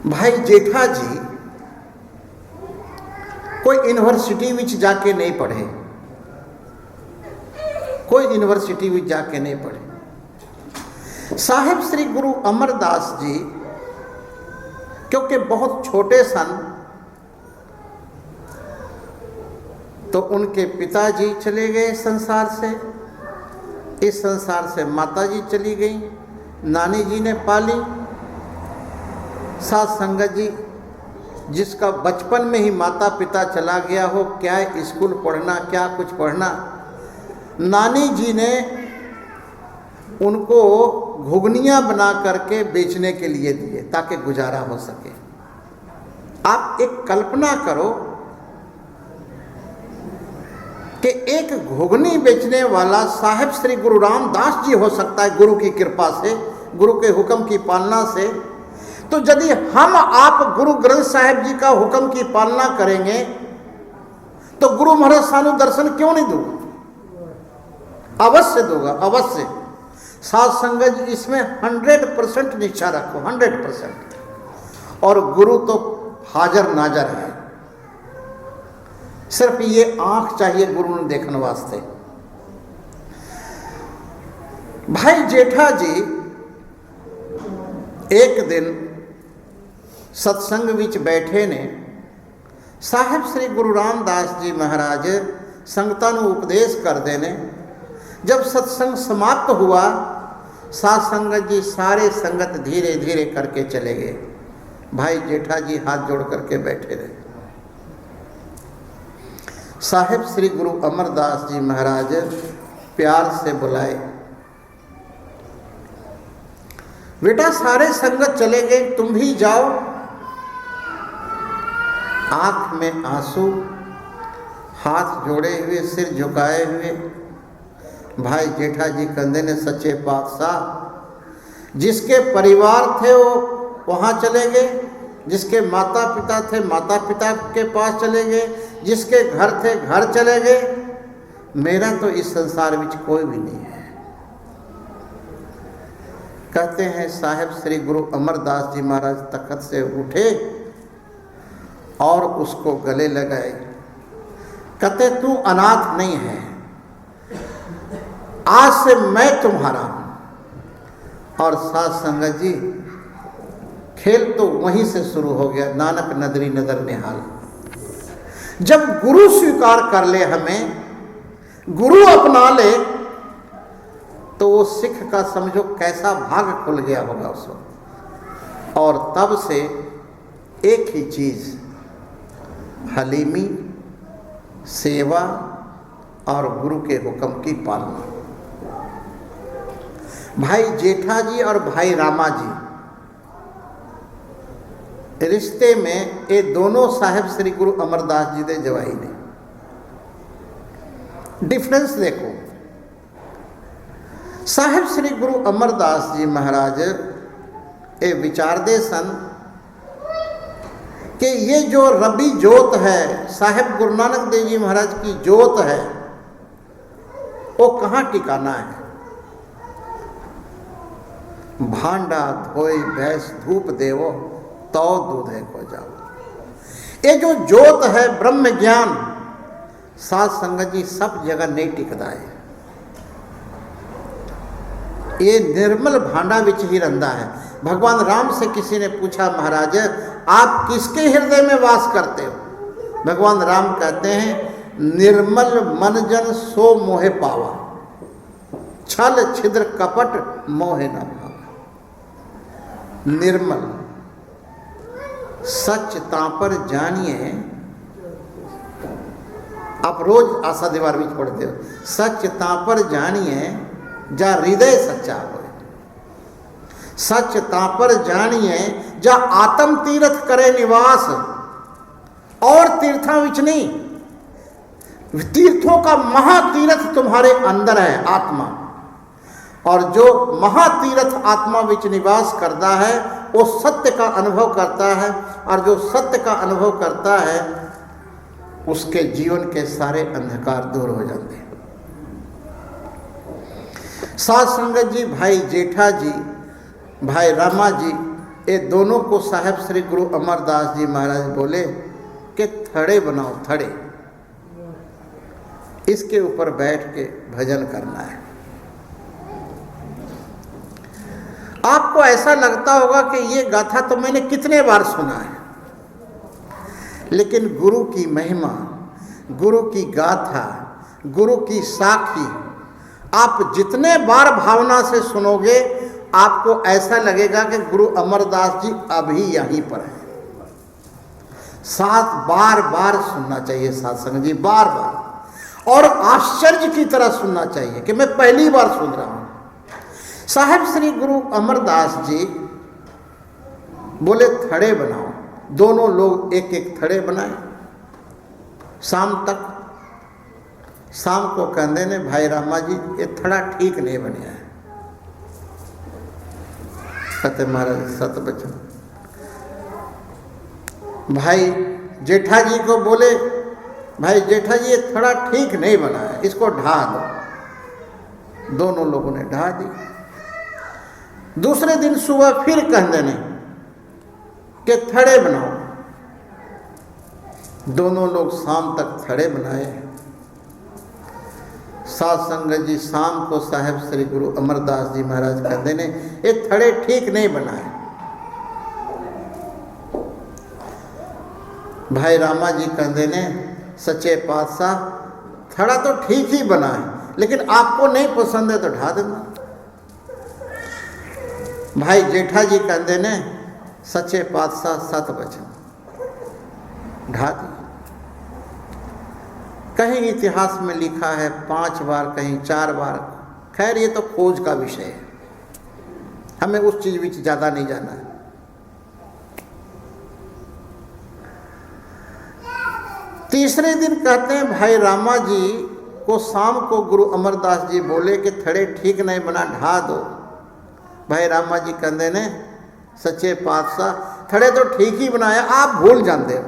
भाई जेठा जी कोई university which जाके नहीं पढ़े, कोई यूनिवर्सिटी विच जाके नहीं पढ़े। साहिब श्री गुरु अमरदास जी क्योंकि बहुत छोटे सन तो उनके पिताजी चले गए संसार से, इस संसार से माता जी चली गई, नानी जी ने पाली। साथ संगत जी जिसका बचपन में ही माता पिता चला गया हो, क्या स्कूल पढ़ना क्या कुछ पढ़ना, नानी जी ने उनको घुगनियाँ बना करके बेचने के लिए दिए ताकि गुजारा हो सके। आप एक कल्पना करो कि एक घुगनी बेचने वाला साहिब श्री गुरु रामदास जी हो सकता है गुरु की कृपा से, गुरु के हुक्म की पालना से। तो यदि हम आप गुरु ग्रंथ साहिब जी का हुक्म की पालना करेंगे तो गुरु महाराज सानू दर्शन क्यों नहीं दूंगा? अवश्य दूंगा, अवश्य। साध संगत जी इसमें 100% निष्ठा रखो, 100%। और गुरु तो हाजर नाजर है, सिर्फ ये आंख चाहिए गुरु ने देखने वास्ते। भाई जेठा जी एक दिन सत्संग विच बैठे ने, साहिब श्री गुरु रामदास जी महाराज संगतां नूं उपदेश करते ने। जब सत्संग समाप्त हुआ, साध संगत जी सारे संगत धीरे धीरे करके चले गए। भाई जेठा जी हाथ जोड़ करके बैठे रहे। साहिब श्री गुरु अमरदास जी महाराज प्यार से बुलाए, बेटा सारे संगत चले गए, तुम भी जाओ। आंख में आंसू, हाथ जोड़े हुए, सिर झुकाए हुए भाई जेठा जी कंधे ने, सच्चे पातशाह जिसके परिवार थे वो वहाँ चले गए, जिसके माता पिता थे माता पिता के पास चले गए, जिसके घर थे घर चले गए, मेरा तो इस संसार में कोई भी नहीं है। कहते हैं साहिब श्री गुरु अमरदास जी महाराज तख्त से उठे और उसको गले लगाए। कहते तू अनाथ नहीं है, आज से मैं तुम्हारा हूं। और साथ संगत जी खेल तो वहीं से शुरू हो गया, नानक नदरी नदर निहाल। जब गुरु स्वीकार कर ले, हमें गुरु अपना ले, तो वो सिख का समझो कैसा भाग खुल गया होगा उस वक्त। और तब से एक ही चीज़, हलीमी, सेवा और गुरु के हुक्म की पालना। भाई जेठा जी और भाई रामा जी रिश्ते में ये दोनों साहिब श्री गुरु अमरदास जी दे जवाई ने। डिफरेंस देखो, साहिब श्री गुरु अमरदास जी महाराज ये विचारते सन कि ये जो रबी जोत है, साहिब गुरु नानक देव जी महाराज की जोत है, वो कहाँ ठिकाना है? भांडा धोई भैंस धूप देवो तो दूधे को जाओ। ये जो जोत है ब्रह्म ज्ञान, साध संगत जी सब जगह नहीं टिकता है। ये निर्मल भांडा विच ही रंदा है। भगवान राम से किसी ने पूछा, महाराज आप किसके हृदय में वास करते हो? भगवान राम कहते हैं, निर्मल मन जन सो मोहे पावा, छल छिद्र कपट मोहे न भावा। निर्मल सच तापर जानिए, आप रोज आशा दीवार बीच पढ़ते हो, सच तापर जानिए जा हृदय सच्चा हो। सच तापर जानिए जा आत्म तीर्थ करे निवास। और तीर्थों विच नहीं, तीर्थों का महातीर्थ तुम्हारे अंदर है आत्मा। और जो महातीर्थ आत्मा विच निवास करता है वो सत्य का अनुभव करता है, और जो सत्य का अनुभव करता है उसके जीवन के सारे अंधकार दूर हो जाते हैं। साध संगत जी, भाई जेठा जी, भाई रामा जी ये दोनों को साहेब श्री गुरु अमरदास जी महाराज बोले कि थड़े बनाओ, थड़े, इसके ऊपर बैठ के भजन करना है। आपको ऐसा लगता होगा कि ये गाथा तो मैंने कितने बार सुना है, लेकिन गुरु की महिमा, गुरु की गाथा, गुरु की साखी आप जितने बार भावना से सुनोगे आपको ऐसा लगेगा कि गुरु अमरदास जी अभी यहीं पर हैं। साथ बार बार सुनना चाहिए सत्संग जी, बार बार, और आश्चर्य की तरह सुनना चाहिए कि मैं पहली बार सुन रहा हूं। साहेब श्री गुरु अमरदास जी बोले थड़े बनाओ, दोनों लोग एक एक थड़े बनाए। शाम तक, शाम को कहते ने भाई रामा जी ये थड़ा ठीक नहीं बनया है। कहते महाराज सत बचन। भाई जेठा जी को बोले भाई जेठा जी ये थड़ा ठीक नहीं बना है, इसको ढा दो। दोनों लोगों ने ढा दी। दूसरे दिन सुबह फिर कहते ने कि थड़े बनाओ। दोनों लोग शाम तक थड़े बनाए। साध संगत जी शाम को साहेब श्री गुरु अमरदास जी महाराज कहते ने ये थड़े ठीक नहीं बनाए। भाई रामा जी कहते ने सच्चे पातशाह थड़ा तो ठीक ही बना है, लेकिन आपको नहीं पसंद है तो ढा देना। भाई जेठा जी कहते ने सच्चे पातशाह सत बचन, ढा दी। कहीं इतिहास में लिखा है 5 बार, कहीं 4 बार। खैर ये तो खोज का विषय है, हमें उस चीज में ज्यादा नहीं जाना है। तीसरे दिन कहते हैं भाई रामा जी को शाम को गुरु अमरदास जी बोले कि थड़े ठीक नहीं बना, ढा दो। भाई रामा जी कहते ने सच्चे पातशाह थड़े तो ठीक ही बनाया, आप भूल जाते हो,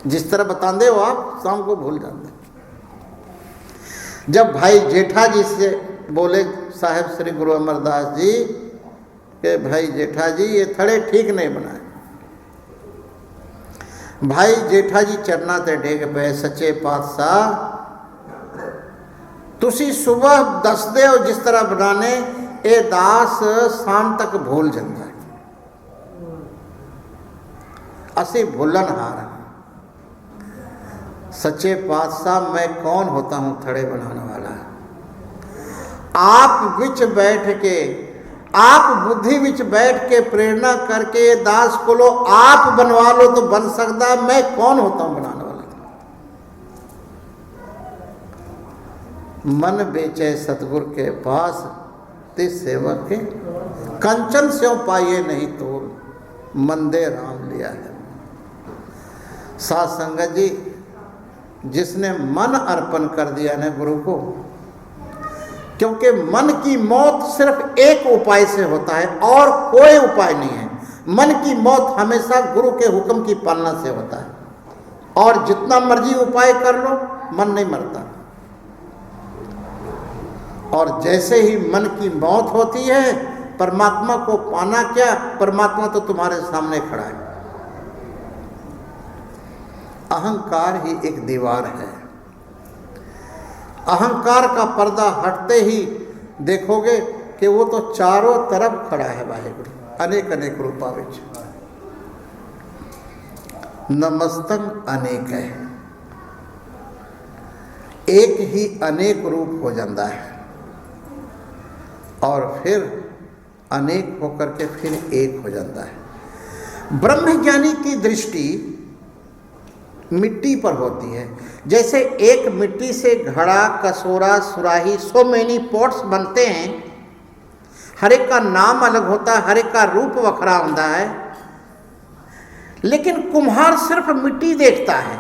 जिस तरह बताते हो आप शाम को भूल जाते हो। जब भाई जेठा जी से बोले साहेब श्री गुरु अमरदास जी कि भाई जेठा जी ये थड़े ठीक नहीं बनाए। भाई जेठा जी चरना ते डेग पे सच्चे पातशाह तुसी सुबह दस दे हो जिस तरह बनाने, ए दास शाम तक भूल जाता है। असी भूलन हार। सच्चे पातशाह मैं कौन होता हूं थड़े बनाने वाला? आप विच बैठ के, आप बुद्धि विच बैठ के प्रेरणा करके दास को लो आप बनवा लो तो बन सकता, मैं कौन होता हूं बनाने वाला? मन बेचे सतगुर के पास तिस सेवक के, कंचन स्यों पाइए नहीं तोल, मंदे राम लिया है। साध संगत जी जिसने मन अर्पण कर दिया ना गुरु को, क्योंकि मन की मौत सिर्फ एक उपाय से होता है और कोई उपाय नहीं है। मन की मौत हमेशा गुरु के हुक्म की पालना से होता है, और जितना मर्जी उपाय कर लो मन नहीं मरता। और जैसे ही मन की मौत होती है, परमात्मा को पाना क्या, परमात्मा तो तुम्हारे सामने खड़ा है। अहंकार ही एक दीवार है। अहंकार का पर्दा हटते ही देखोगे कि वो तो चारों तरफ खड़ा है वाहिगुरु, अनेक अनेक रूपा विच। नमस्तक अनेक है, एक ही अनेक रूप हो जाता है और फिर अनेक होकर के फिर एक हो जाता है। ब्रह्मज्ञानी की दृष्टि मिट्टी पर होती है। जैसे एक मिट्टी से घड़ा, कसोरा, सुराही, सो मेनी पॉट्स बनते हैं। हर एक का नाम अलग होता है, हर एक का रूप वखरा होता है, लेकिन कुम्हार सिर्फ मिट्टी देखता है,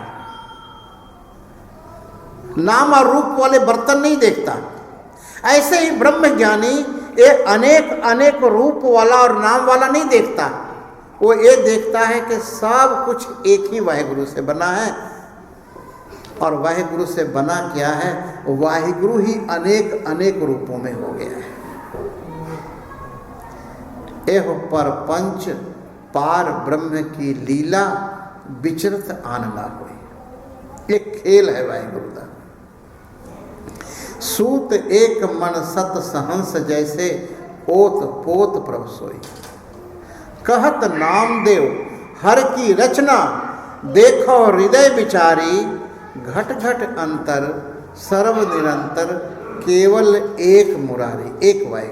नाम और रूप वाले बर्तन नहीं देखता। ऐसे ही ब्रह्मज्ञानी ये अनेक अनेक रूप वाला और नाम वाला नहीं देखता, वो ये देखता है कि सब कुछ एक ही वाहिगुरु से बना है। और वाहिगुरु से बना क्या है, वाहिगुरु ही अनेक अनेक रूपों में हो गया है। एह पर पंच पार ब्रह्म की लीला विचरत आन ना हुई। एक खेल है भाई गुरुदा। सूत एक मन सत सहंस जैसे ओत पोत प्रभ सोई। कहत नामदेव हर की रचना देखो हृदय विचारी। घट घट अंतर सर्व निरंतर केवल एक मुरारी। एक वायु